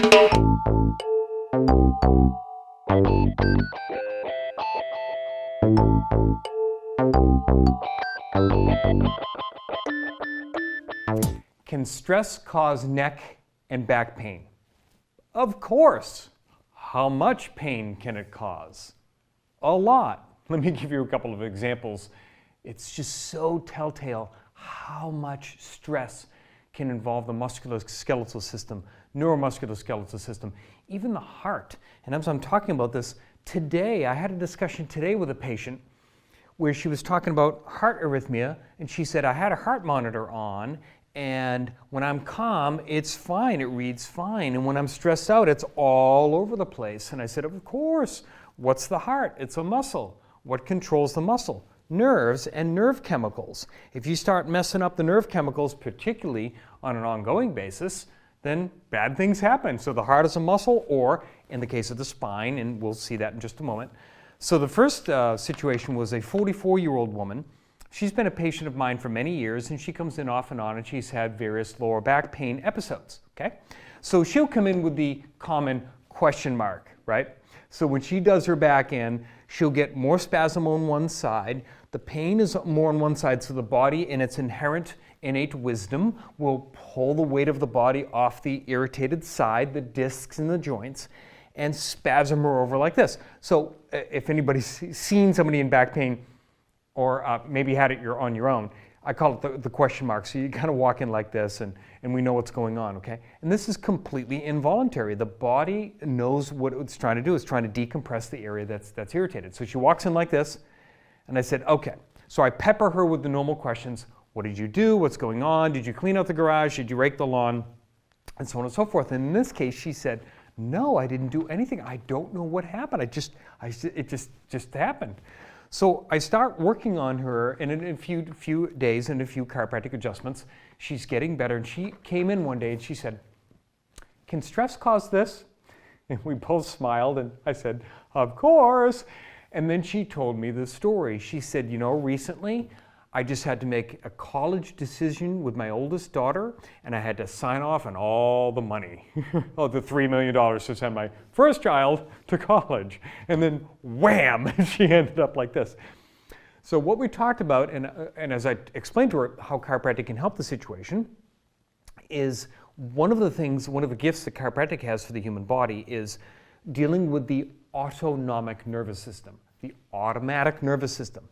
Can stress cause neck and back pain? Of course. How much pain can it cause? A lot. Let me give you a couple of examples. It's just so telltale how much stress can involve the musculoskeletal system, neuromusculoskeletal system, even the heart. And as I'm talking about this today, I had a discussion today with a patient where she was talking about heart arrhythmia, and she said, I had a heart monitor on, and when I'm calm, it's fine, it reads fine. And when I'm stressed out, it's all over the place. And I said, of course, what's the heart? It's a muscle. What controls the muscle? Nerves and nerve chemicals. If you start messing up the nerve chemicals, particularly on an ongoing basis, then bad things happen. So the heart is a muscle, or in the case of the spine, and we'll see that in just a moment. So the first situation was a 44-year-old woman. She's been a patient of mine for many years, and she comes in off and on, and she's had various lower back pain episodes, okay? So she'll come in with the common question mark, right? So when she does her back in, she'll get more spasm on one side. The pain is more on one side, so the body, in its inherent innate wisdom, will pull the weight of the body off the irritated side, the discs and the joints, and spasm her over like this. So if anybody's seen somebody in back pain, or maybe had it on your own, I call it the question mark. So you kind of walk in like this, and we know what's going on, okay? And this is completely involuntary. The body knows what it's trying to do. It's trying to decompress the area that's irritated. So she walks in like this, and I said, okay. So I pepper her with the normal questions. What did you do? What's going on? Did you clean out the garage? Did you rake the lawn? And so on and so forth. And in this case, she said, no, I didn't do anything. I don't know what happened. It just happened. So I start working on her, and in a few days and a few chiropractic adjustments, she's getting better. And she came in one day and she said, can stress cause this? And we both smiled, and I said, of course. And then she told me the story. She said, you know, recently I just had to make a college decision with my oldest daughter, and I had to sign off on all the money, oh, the $3 million to send my first child to college. And then wham, she ended up like this. So what we talked about, and as I explained to her how chiropractic can help the situation, is one of the gifts that chiropractic has for the human body is dealing with the autonomic nervous system, the automatic nervous system,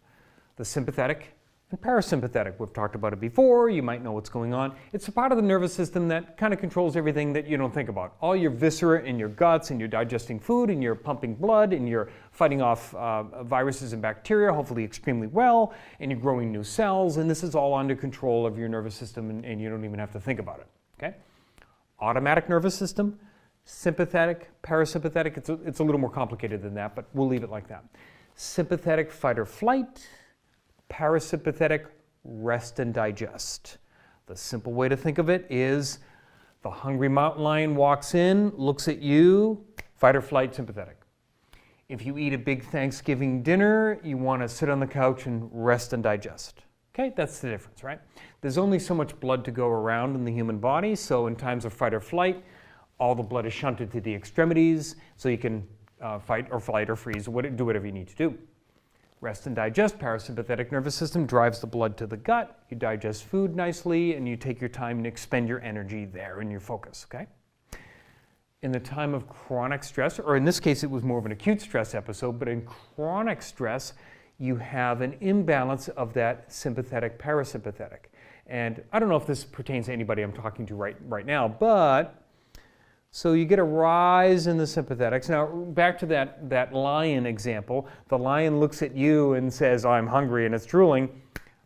the sympathetic and parasympathetic. We've talked about it before. You might know what's going on. It's a part of the nervous system that kind of controls everything that you don't think about. All your viscera in your guts, and you're digesting food, and you're pumping blood, and you're fighting off viruses and bacteria, hopefully extremely well, and you're growing new cells, and this is all under control of your nervous system, and you don't even have to think about it, okay? Automatic nervous system, sympathetic, parasympathetic. It's a little more complicated than that, but we'll leave it like that. Sympathetic, fight or flight. Parasympathetic, rest and digest. The simple way to think of it is the hungry mountain lion walks in, looks at you, fight or flight, sympathetic. If you eat a big Thanksgiving dinner, you want to sit on the couch and rest and digest. Okay, that's the difference, right? There's only so much blood to go around in the human body, so in times of fight or flight, all the blood is shunted to the extremities, so you can fight or flight or freeze, or do whatever you need to do. Rest and digest, parasympathetic nervous system drives the blood to the gut. You digest food nicely, and you take your time and expend your energy there in your focus, okay? In the time of chronic stress, or in this case it was more of an acute stress episode, but in chronic stress, you have an imbalance of that sympathetic parasympathetic. And I don't know if this pertains to anybody I'm talking to right now, but so you get a rise in the sympathetics. Now, back to that lion example. The lion looks at you and says, oh, I'm hungry, and it's drooling.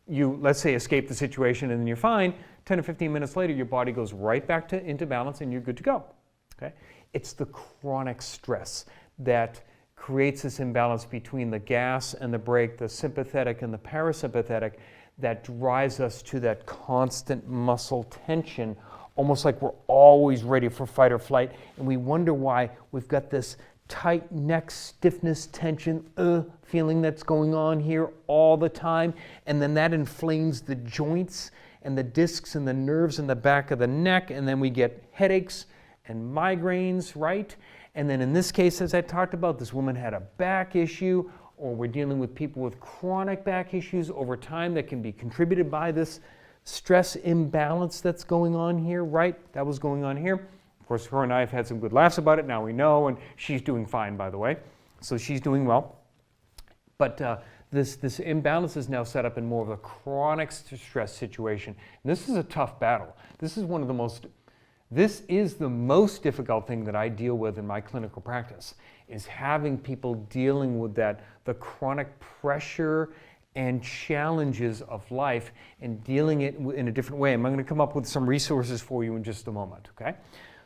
You, let's say, escape the situation, and then you're fine. 10 or 15 minutes later, your body goes right back into balance, and you're good to go. Okay? It's the chronic stress that creates this imbalance between the gas and the brake, the sympathetic and the parasympathetic, that drives us to that constant muscle tension, almost like we're always ready for fight or flight, and we wonder why we've got this tight neck stiffness, tension, feeling that's going on here all the time, and then that inflames the joints and the discs and the nerves in the back of the neck, and then we get headaches, and migraines, right? And then in this case, as I talked about, this woman had a back issue, or we're dealing with people with chronic back issues over time that can be contributed by this stress imbalance that's going on here, right? That was going on here. Of course, her and I have had some good laughs about it. Now we know, and she's doing fine, by the way. So she's doing well. But this imbalance is now set up in more of a chronic stress situation. And this is a tough battle. This is the most difficult thing that I deal with in my clinical practice, is having people dealing with the chronic pressure and challenges of life and dealing it in a different way. I'm going to come up with some resources for you in just a moment, okay?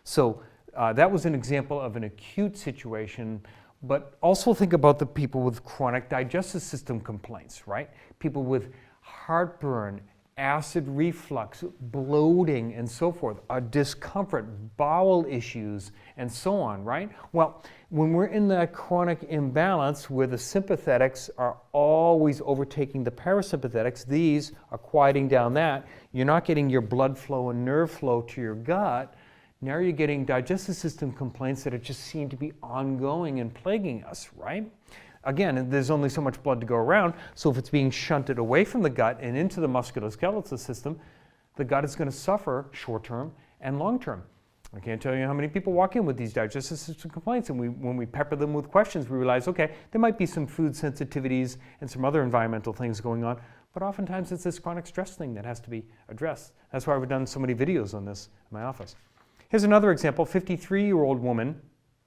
So that was an example of an acute situation, but also think about the people with chronic digestive system complaints, right? People with heartburn, acid reflux, bloating, and so forth, discomfort, bowel issues, and so on, right? Well, when we're in that chronic imbalance where the sympathetics are always overtaking the parasympathetics, these are quieting down that, you're not getting your blood flow and nerve flow to your gut. Now you're getting digestive system complaints that just seem to be ongoing and plaguing us, right? Again, there's only so much blood to go around, so if it's being shunted away from the gut and into the musculoskeletal system, the gut is going to suffer short-term and long-term. I can't tell you how many people walk in with these digestive system complaints, and when we pepper them with questions, we realize, okay, there might be some food sensitivities and some other environmental things going on, but oftentimes it's this chronic stress thing that has to be addressed. That's why I've done so many videos on this in my office. Here's another example. 53-year-old woman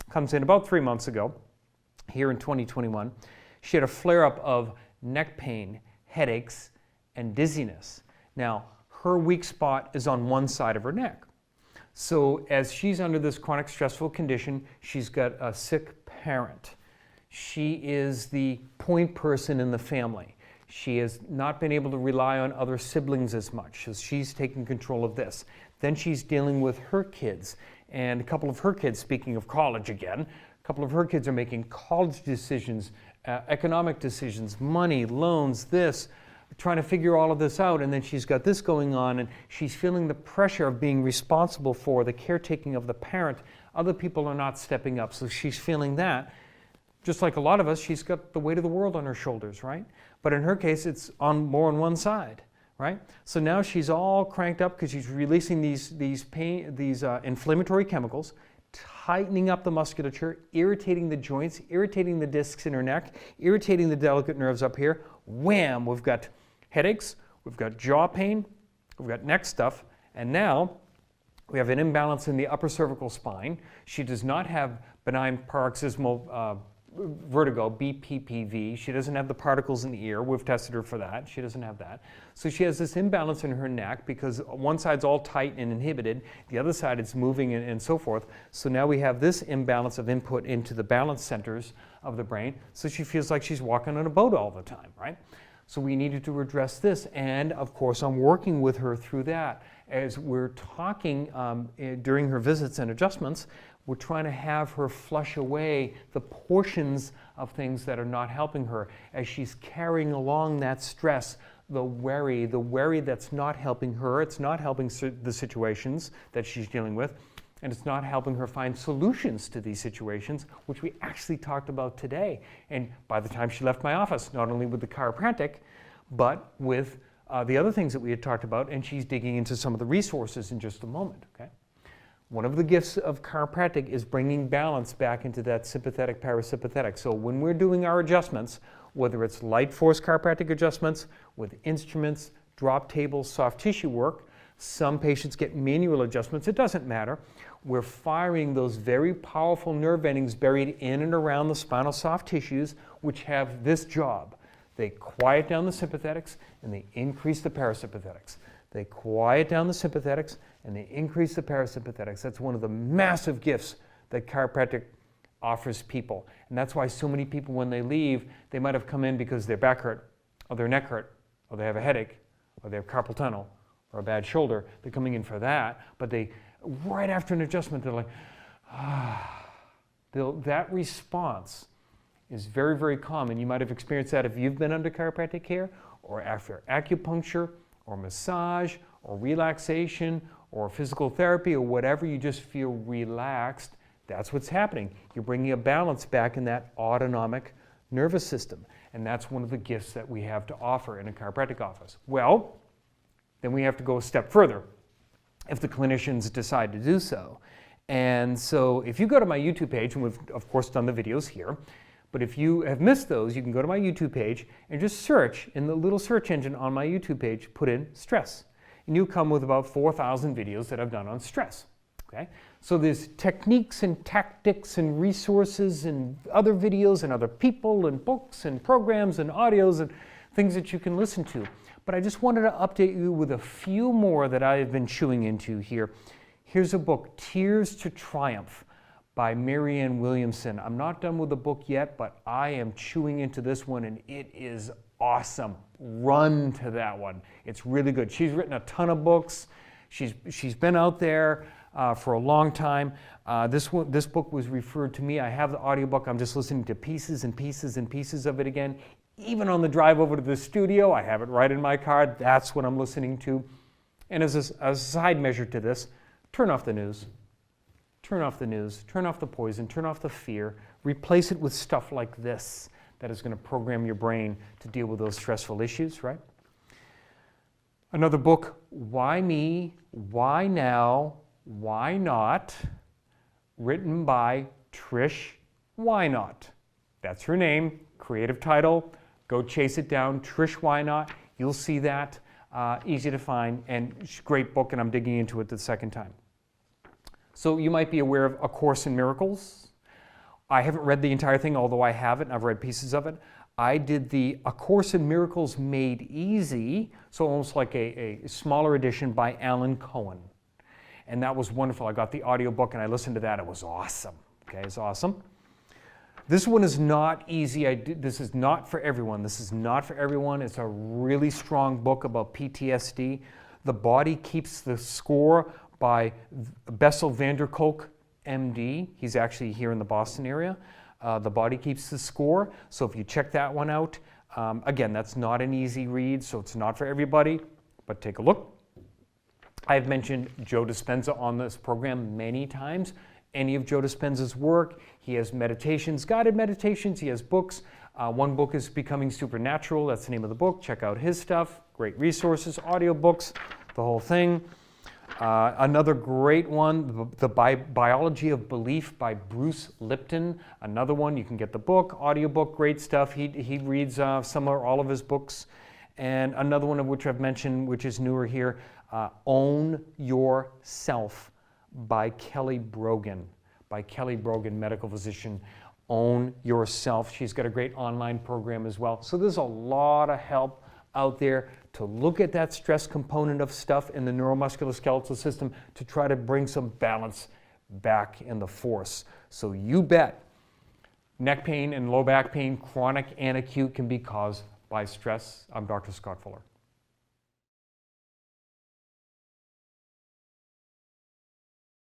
comes in about 3 months ago, here in 2021. She had a flare-up of neck pain, headaches, and dizziness. Now, her weak spot is on one side of her neck. So as she's under this chronic stressful condition, she's got a sick parent. She is the point person in the family. She has not been able to rely on other siblings as much, so she's taking control of this. Then she's dealing with her kids, and a couple of her kids, speaking of college again, a couple of her kids are making college decisions, economic decisions, money, loans, this, trying to figure all of this out, and then she's got this going on, and she's feeling the pressure of being responsible for the caretaking of the parent. Other people are not stepping up, so she's feeling that. Just like a lot of us, she's got the weight of the world on her shoulders, right? But in her case, it's more on one side, right? So now she's all cranked up because she's releasing these inflammatory chemicals, tightening up the musculature, irritating the joints, irritating the discs in her neck, irritating the delicate nerves up here. Wham! We've got headaches, we've got jaw pain, we've got neck stuff, and now we have an imbalance in the upper cervical spine. She does not have benign paroxysmal vertigo, BPPV. She doesn't have the particles in the ear. We've tested her for that. She doesn't have that. So she has this imbalance in her neck because one side's all tight and inhibited, the other side is moving and so forth. So now we have this imbalance of input into the balance centers of the brain. So she feels like she's walking on a boat all the time, right? So we needed to address this, and of course I'm working with her through that. As we're talking during her visits and adjustments, we're trying to have her flush away the portions of things that are not helping her as she's carrying along that stress, the worry that's not helping her. It's not helping the situations that she's dealing with, and it's not helping her find solutions to these situations, which we actually talked about today. And by the time she left my office, not only with the chiropractic, but with the other things that we had talked about, and she's digging into some of the resources in just a moment, okay? One of the gifts of chiropractic is bringing balance back into that sympathetic parasympathetic. So when we're doing our adjustments, whether it's light force chiropractic adjustments with instruments, drop tables, soft tissue work, some patients get manual adjustments, it doesn't matter. We're firing those very powerful nerve endings buried in and around the spinal soft tissues, which have this job. They quiet down the sympathetics and they increase the parasympathetics. They quiet down the sympathetics and they increase the parasympathetics. That's one of the massive gifts that chiropractic offers people. And that's why so many people, when they leave, they might have come in because their back hurt, or their neck hurt, or they have a headache, or they have carpal tunnel, or a bad shoulder. They're coming in for that, but right after an adjustment, they're like, that response is very, very common. You might have experienced that if you've been under chiropractic care, or after acupuncture, or massage, or relaxation, or physical therapy or whatever, you just feel relaxed. That's what's happening. You're bringing a balance back in that autonomic nervous system. And that's one of the gifts that we have to offer in a chiropractic office. Well, then we have to go a step further if the clinicians decide to do so. And so if you go to my YouTube page, and we've of course done the videos here, but if you have missed those, you can go to my YouTube page and just search in the little search engine on my YouTube page, put in stress. And you'll come with about 4,000 videos that I've done on stress. Okay? So there's techniques and tactics and resources and other videos and other people and books and programs and audios and things that you can listen to. But I just wanted to update you with a few more that I have been chewing into here. Here's a book, Tears to Triumph by Marianne Williamson. I'm not done with the book yet, but I am chewing into this one and it is awesome. Run to that one. It's really good. She's written a ton of books. She's been out there for a long time. This book was referred to me. I have the audiobook. I'm just listening to pieces and pieces and pieces of it again. Even on the drive over to the studio, I have it right in my car. That's what I'm listening to. And as a side measure to this, turn off the news. Turn off the news. Turn off the poison. Turn off the fear. Replace it with stuff like this that is going to program your brain to deal with those stressful issues, right? Another book, Why Me? Why Now? Why Not? Written by Trish Whynot. That's her name, creative title. Go chase it down, Trish Whynot. You'll see that. Easy to find and great book, and I'm digging into it the second time. So you might be aware of A Course in Miracles. I haven't read the entire thing, although I have it and I've read pieces of it. I did the A Course in Miracles Made Easy, so almost like a smaller edition by Alan Cohen. And that was wonderful. I got the audiobook and I listened to that. It was awesome. Okay, it's awesome. This one is not easy. This is not for everyone. This is not for everyone. It's a really strong book about PTSD. The Body Keeps the Score by Bessel Kolk, MD. He's actually here in the Boston area. The Body Keeps the Score. So if you check that one out, again, that's not an easy read, so it's not for everybody, but take a look. I've mentioned Joe Dispenza on this program many times. Any of Joe Dispenza's work, he has meditations, guided meditations, he has books. One book is Becoming Supernatural, that's the name of the book. Check out his stuff, great resources, audiobooks, the whole thing. Another great one, The Biology of Belief by Bruce Lipton. Another one, you can get the book, audiobook, great stuff. He reads some or all of his books. And another one of which I've mentioned, which is newer here, Own Yourself by Kelly Brogan. By Kelly Brogan, medical physician. Own Yourself. She's got a great online program as well. So there's a lot of help out there to look at that stress component of stuff in the neuromusculoskeletal system to try to bring some balance back in the force. So you bet neck pain and low back pain, chronic and acute, can be caused by stress. I'm Dr. Scott Fuller.